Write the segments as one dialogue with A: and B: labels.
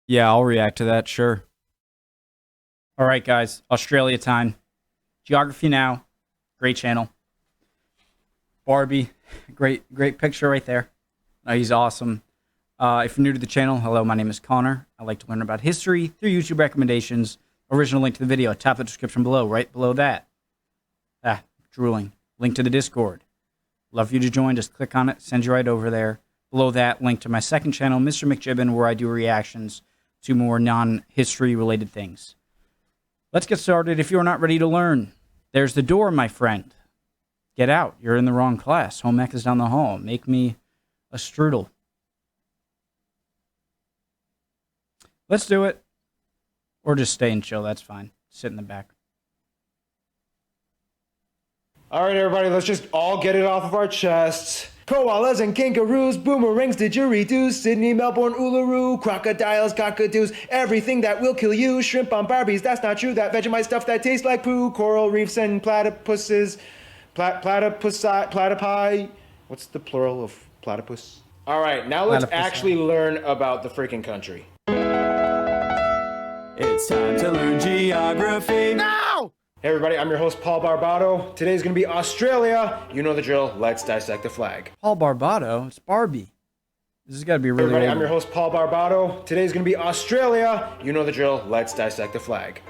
A: Yeah, I'll react to that, sure. All right, guys, Australia time. Geography Now, great channel. Barbie, great picture right there. He's awesome. If you're new to the channel, hello, my name is Connor. I like to learn about history through YouTube recommendations. Original link to the video, tap the description below, right below that. Drooling. Link to the Discord. Love for you to join, just click on it, send you right over there. Below that, link to my second channel, Mr. McJibbin, where I do reactions to more non-history related things. Let's get started. If you're not ready to learn, there's the door, my friend. Get out. You're in the wrong class. Home ec is down the hall. Make me a strudel. Let's do it. Or just stay and chill. That's fine. Sit in the back.
B: All right, everybody, let's just all get it off of our chests. Koalas and kangaroos, boomerangs, didgeridoos, Sydney, Melbourne, Uluru, crocodiles, cockatoos, everything that will kill you, shrimp on Barbies, that's not true, that Vegemite stuff that tastes like poo, coral reefs and platypuses, platypi, what's the plural of platypus? All right, now let's actually learn about the freaking country.
C: It's time to learn geography now!
B: Hey everybody, I'm your host Paul Barbado. Today's gonna be Australia. You know the drill, let's dissect the flag.
A: Paul Barbado? It's Barbie. This has got to be really
B: Everybody,
A: old.
B: I'm your host Paul Barbado. Today's gonna be Australia. You know the drill, let's dissect the flag.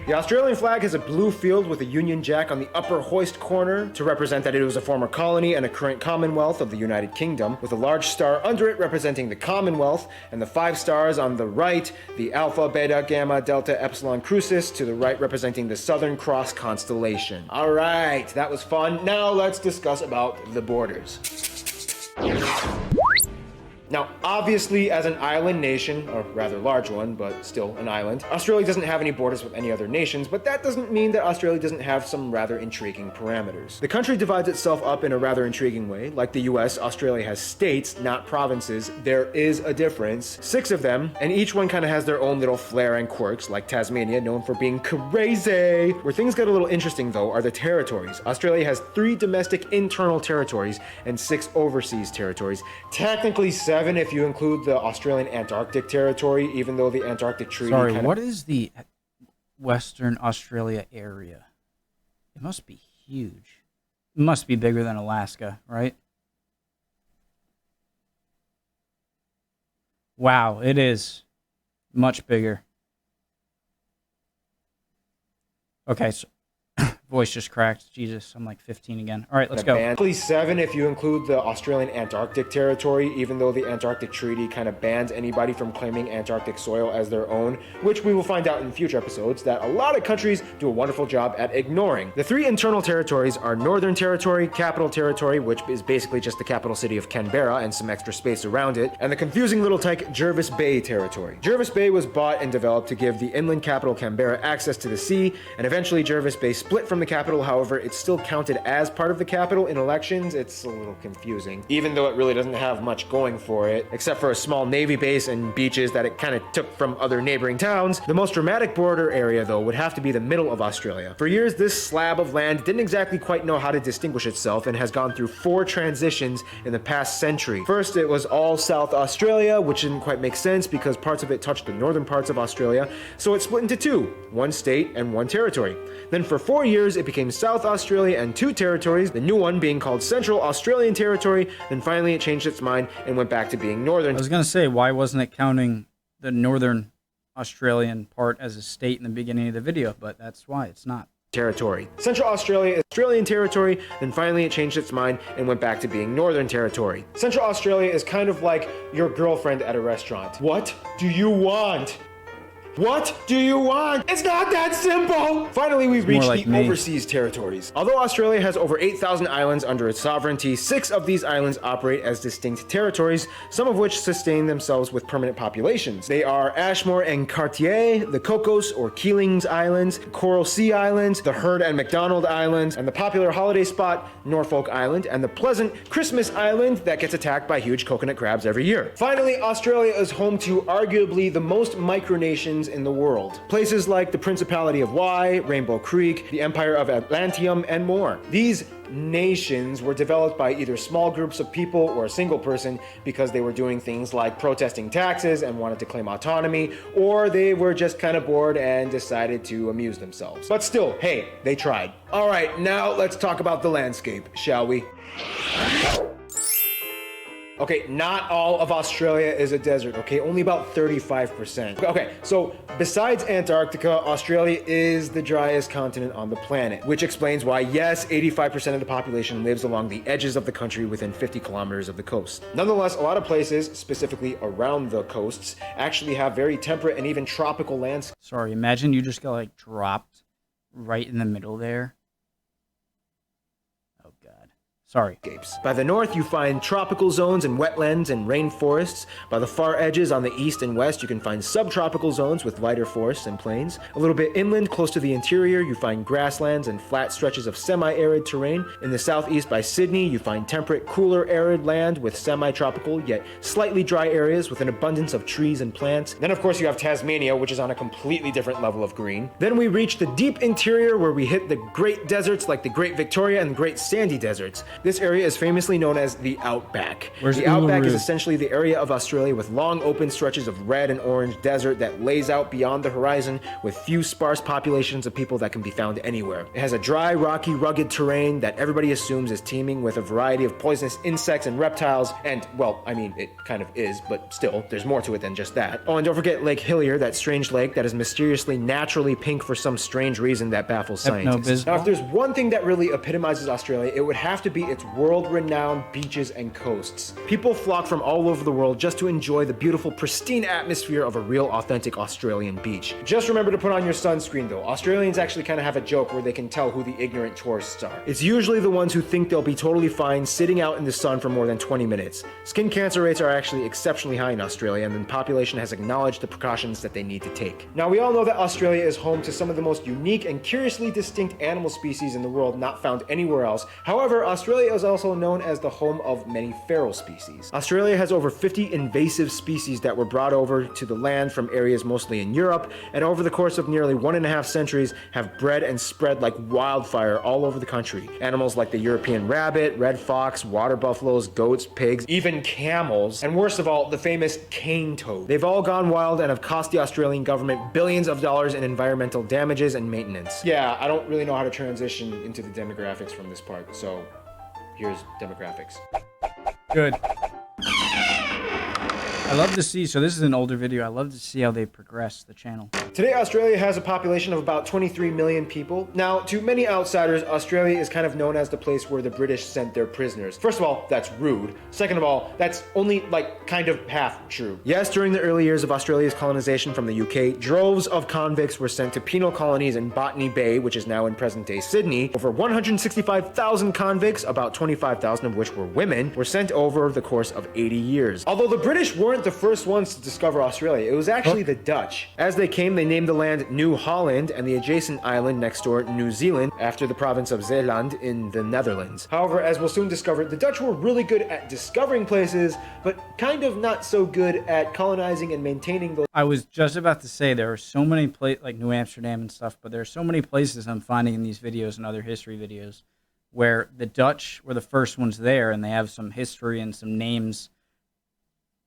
B: The Australian flag has a blue field with a Union Jack on the upper hoist corner to represent that it was a former colony and a current Commonwealth of the United Kingdom, with a large star under it representing the Commonwealth, and the 5 stars on the right, the Alpha, Beta, Gamma, Delta, Epsilon, Crucis, to the right representing the Southern Cross constellation. All right, that was fun. Now let's discuss about the borders. Now, obviously, as an island nation, or rather large one, but still an island, Australia doesn't have any borders with any other nations, but that doesn't mean that Australia doesn't have some rather intriguing parameters. The country divides itself up in a rather intriguing way. Like the US, Australia has states, not provinces. There is a difference. 6 of them, and each one kind of has their own little flair and quirks, like Tasmania, known for being crazy. Where things get a little interesting, though, are the territories. Australia has 3 domestic internal territories and 6 overseas territories. Technically 7 if you include the Australian Antarctic Territory, even though the Antarctic Treaty...
A: Sorry, what is the Western Australia area? It must be huge. It must be bigger than Alaska, right? Wow, it is much bigger. Okay, so voice just cracked. Jesus, I'm like 15 again. All right, let's go.
B: Technically 7 if you include the Australian Antarctic Territory, even though the Antarctic Treaty kind of bans anybody from claiming Antarctic soil as their own, which we will find out in future episodes that a lot of countries do a wonderful job at ignoring. The 3 internal territories are Northern Territory, Capital Territory, which is basically just the capital city of Canberra and some extra space around it, and the confusing little tyke Jervis Bay Territory. Jervis Bay was bought and developed to give the inland capital Canberra access to the sea, and eventually Jervis Bay split from the capital. However, it's still counted as part of the capital in elections. It's a little confusing, even though it really doesn't have much going for it, except for a small navy base and beaches that it kind of took from other neighboring towns. The most dramatic border area, though, would have to be the middle of Australia. For years, this slab of land didn't exactly quite know how to distinguish itself and has gone through 4 transitions in the past century. First, it was all South Australia, which didn't quite make sense because parts of it touched the northern parts of Australia, so it split into 2, 1 state and 1 territory. Then for 4 years, it became South Australia and 2 territories, the new one being called Central Australian Territory. Then finally it changed its mind and went back to being Northern.
A: I was going to say, why wasn't it counting the Northern Australian part as a state in the beginning of the video? But that's why it's not.
B: Territory. Central Australia is Australian Territory, then finally it changed its mind and went back to being Northern Territory. Central Australia is kind of like your girlfriend at a restaurant. What do you want? What do you want? It's not that simple! Finally, we've reached the overseas territories. Although Australia has over 8,000 islands under its sovereignty, 6 of these islands operate as distinct territories, some of which sustain themselves with permanent populations. They are Ashmore and Cartier, the Cocos or Keelings Islands, Coral Sea Islands, the Heard and McDonald Islands, and the popular holiday spot, Norfolk Island, and the pleasant Christmas Island that gets attacked by huge coconut crabs every year. Finally, Australia is home to arguably the most micronations nations in the world. Places like the Principality of Wai, Rainbow Creek, the Empire of Atlantium, and more. These nations were developed by either small groups of people or a single person because they were doing things like protesting taxes and wanted to claim autonomy, or they were just kind of bored and decided to amuse themselves. But still, hey, they tried. All right, now let's talk about the landscape, shall we? Okay, not all of Australia is a desert, okay? Only about 35%. Okay, so besides Antarctica, Australia is the driest continent on the planet, which explains why, yes, 85% of the population lives along the edges of the country within 50 kilometers of the coast. Nonetheless, a lot of places, specifically around the coasts, actually have very temperate and even tropical landscapes.
A: Sorry, imagine you just got like dropped right in the middle there. Oh God. Sorry.
B: By the north, you find tropical zones and wetlands and rainforests. By the far edges on the east and west, you can find subtropical zones with lighter forests and plains. A little bit inland, close to the interior, you find grasslands and flat stretches of semi-arid terrain. In the southeast by Sydney, you find temperate, cooler, arid land with semi-tropical, yet slightly dry areas with an abundance of trees and plants. Then, of course, you have Tasmania, which is on a completely different level of green. Then we reach the deep interior, where we hit the great deserts like the Great Victoria and the Great Sandy Deserts. This area is famously known as the Outback.
A: Where's
B: the Outback is
A: Uluru?
B: essentially the area of Australia with long open stretches of red and orange desert that lays out beyond the horizon with few sparse populations of people that can be found anywhere. It has a dry, rocky, rugged terrain that everybody assumes is teeming with a variety of poisonous insects and reptiles, and, well, I mean, it kind of is, but still, there's more to it than just that. Oh, and don't forget Lake Hillier, that strange lake that is mysteriously naturally pink for some strange reason that baffles scientists. Now, if there's one thing that really epitomizes Australia, it would have to be its world-renowned beaches and coasts. People flock from all over the world just to enjoy the beautiful, pristine atmosphere of a real, authentic Australian beach. Just remember to put on your sunscreen, though. Australians actually kind of have a joke where they can tell who the ignorant tourists are. It's usually the ones who think they'll be totally fine sitting out in the sun for more than 20 minutes. Skin cancer rates are actually exceptionally high in Australia, and the population has acknowledged the precautions that they need to take. Now, we all know that Australia is home to some of the most unique and curiously distinct animal species in the world not found anywhere else. However, Australia is also known as the home of many feral species. Australia has over 50 invasive species that were brought over to the land from areas mostly in Europe, and over the course of nearly 1.5 centuries have bred and spread like wildfire all over the country. Animals like the European rabbit, red fox, water buffaloes, goats, pigs, even camels, and worst of all, the famous cane toad. They've all gone wild and have cost the Australian government billions of dollars in environmental damages and maintenance. Yeah, I don't really know how to transition into the demographics from this part, so here's demographics.
A: Good. I love to see, so this is an older video, I love to see how they progress the channel.
B: Today, Australia has a population of about 23 million people. Now, to many outsiders, Australia is kind of known as the place where the British sent their prisoners. First of all, that's rude. Second of all, that's only, like, kind of half true. Yes, during the early years of Australia's colonization from the UK, droves of convicts were sent to penal colonies in Botany Bay, which is now in present-day Sydney. Over 165,000 convicts, about 25,000 of which were women, were sent over the course of 80 years. Although the British weren't the first ones to discover Australia, it was actually the Dutch. As they came, they named the land New Holland and the adjacent island next door New Zealand after the province of Zeeland in the Netherlands. However, as we'll soon discover, the Dutch were really good at discovering places, but kind of not so good at colonizing and maintaining those.
A: I was just about to say there are so many places like New Amsterdam and stuff, but there are so many places I'm finding in these videos and other history videos where the Dutch were the first ones there and they have some history and some names,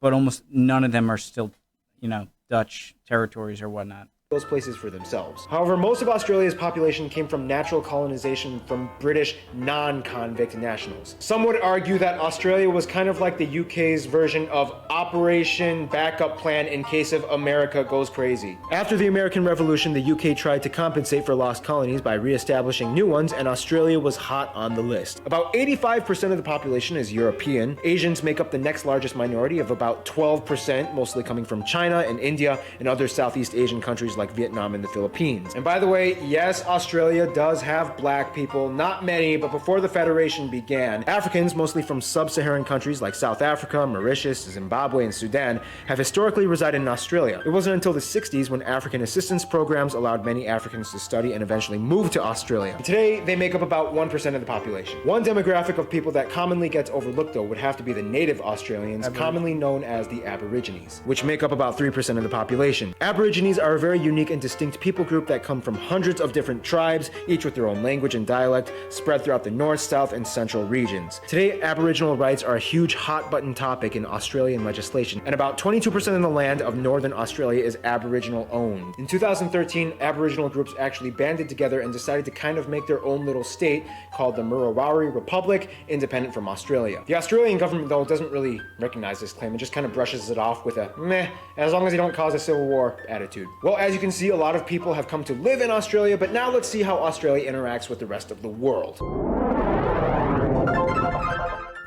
A: but almost none of them are still, you know, Dutch territories or whatnot.
B: Those places for themselves. However, most of Australia's population came from natural colonization from British non-convict nationals. Some would argue that Australia was kind of like the UK's version of Operation Backup Plan in case of America goes crazy. After the American Revolution, the UK tried to compensate for lost colonies by re-establishing new ones, and Australia was hot on the list. About 85% of the population is European. Asians make up the next largest minority of about 12%, mostly coming from China and India and other Southeast Asian countries like Vietnam and the Philippines. And by the way, yes, Australia does have black people, not many, but before the Federation began, Africans, mostly from sub-Saharan countries like South Africa, Mauritius, Zimbabwe, Zimbabwe, and Sudan, have historically resided in Australia. It wasn't until the 60s when African assistance programs allowed many Africans to study and eventually move to Australia. Today, they make up about 1% of the population. One demographic of people that commonly gets overlooked, though, would have to be the native Australians, commonly known as the Aborigines, which make up about 3% of the population. Aborigines are a very unique and distinct people group that come from hundreds of different tribes, each with their own language and dialect, spread throughout the north, south, and central regions. Today, Aboriginal rights are a huge hot-button topic in Australian legislation, and about 22% of the land of northern Australia is Aboriginal owned. In 2013, Aboriginal groups actually banded together and decided to kind of make their own little state called the Murrawarri Republic, independent from Australia. The Australian government, though, doesn't really recognize this claim and just kind of brushes it off with a meh, as long as you don't cause a civil war attitude. Well, as you can see, a lot of people have come to live in Australia, but now let's see how Australia interacts with the rest of the world.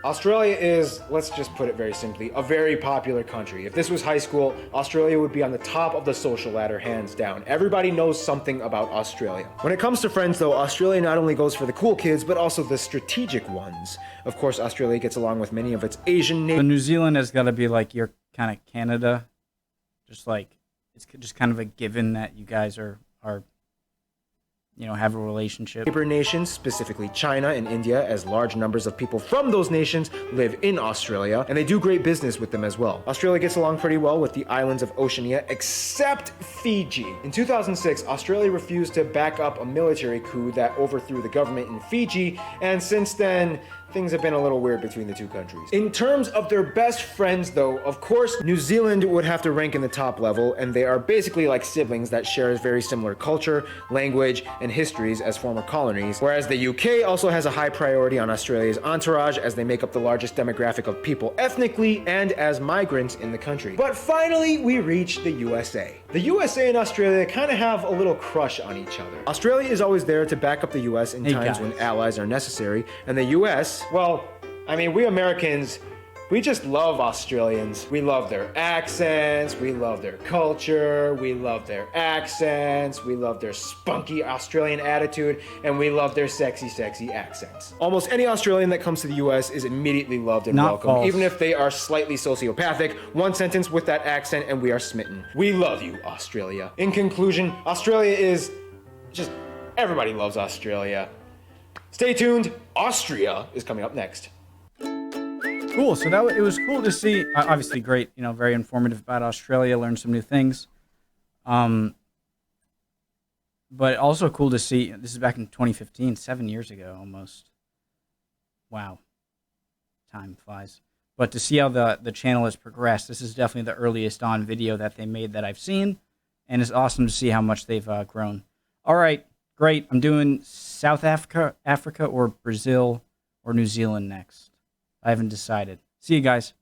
B: Australia is, let's just put it very simply, a very popular country. If this was high school, Australia would be on the top of the social ladder, hands down. Everybody knows something about Australia. When it comes to friends, though, Australia not only goes for the cool kids, but also the strategic ones. Of course, Australia gets along with many of its Asian neighbors.
A: So New Zealand has got to be like your kind of Canada. Just like, it's just kind of a given that you guys are have a relationship.
B: Neighbor nations, specifically China and India, as large numbers of people from those nations live in Australia, and they do great business with them as well. Australia gets along pretty well with the islands of Oceania, except Fiji. In 2006, Australia refused to back up a military coup that overthrew the government in Fiji, and since then, things have been a little weird between the two countries. In terms of their best friends, though, of course, New Zealand would have to rank in the top level, and they are basically like siblings that share a very similar culture, language, and histories as former colonies, whereas the UK also has a high priority on Australia's entourage as they make up the largest demographic of people ethnically and as migrants in the country. But finally, we reach the USA. The USA and Australia kind of have a little crush on each other. Australia is always there to back up the US in times when allies are necessary, and the US, well, I mean, we Americans, we just love Australians. We love their accents, we love their culture, we love their accents, we love their spunky Australian attitude, and we love their sexy, sexy accents. Almost any Australian that comes to the US is immediately loved and
A: Not
B: welcomed,
A: false.
B: even if they are slightly sociopathic. One sentence with that accent and we are smitten. We love you, Australia. In conclusion, Australia is just, everybody loves Australia. Stay tuned, Austria is coming up next.
A: Cool. So it was cool to see. Obviously, great. Very informative about Australia. Learned some new things. But also cool to see. This is back in 2015, 7 years ago almost. Wow, time flies. But to see how the channel has progressed, this is definitely the earliest on video that they made that I've seen, and it's awesome to see how much they've grown. All right, great. I'm doing South Africa, or Brazil, or New Zealand next. I haven't decided. See you guys.